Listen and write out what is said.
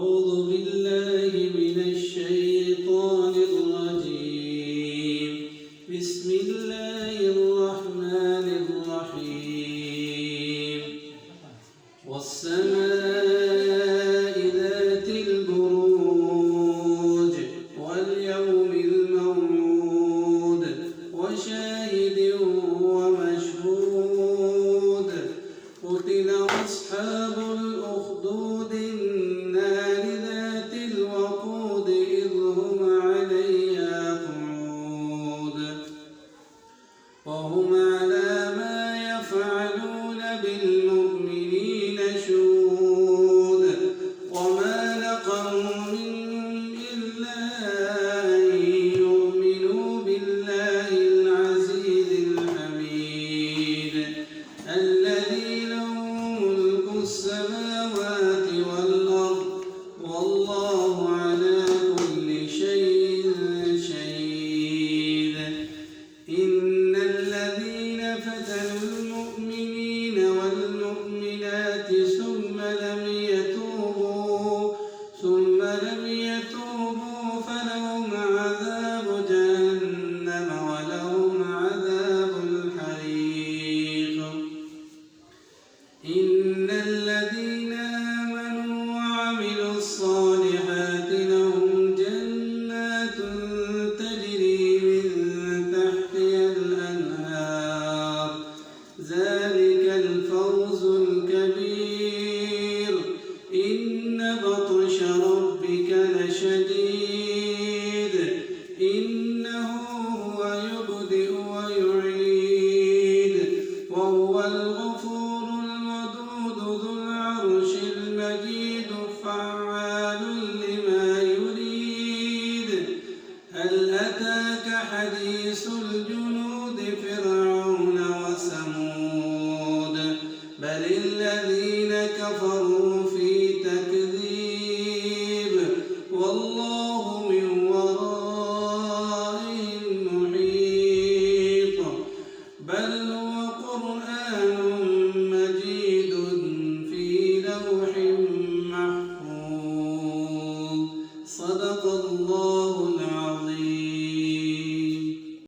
أعوذ بالله من الشيطان الرجيم. بسم الله الرحمن الرحيم. والسماء ذات البروج واليوم الموعود وشاهد ومشهود. قتل أصحاب الأخدود النار ذات الوقود إذ هم عليها قعود وهم على ما يفعلون بالمؤمنين شهود. وما نقموا منهم إلا أن يؤمنوا بالله العزيز الحميد الذي له ملك السماوات والأرض والله على كل شيء شهيد. إن الذين فتنوا المؤمنين والمؤمنات ثم لم يتوبوا فلهم عذاب جهنم ولهم عذاب الحريق. إن الذين آمنوا وعملوا الصالحات لهم جنات تجري من تحتها الأنهار ذلك الفوز الكبير. إن بطش ربك لشديد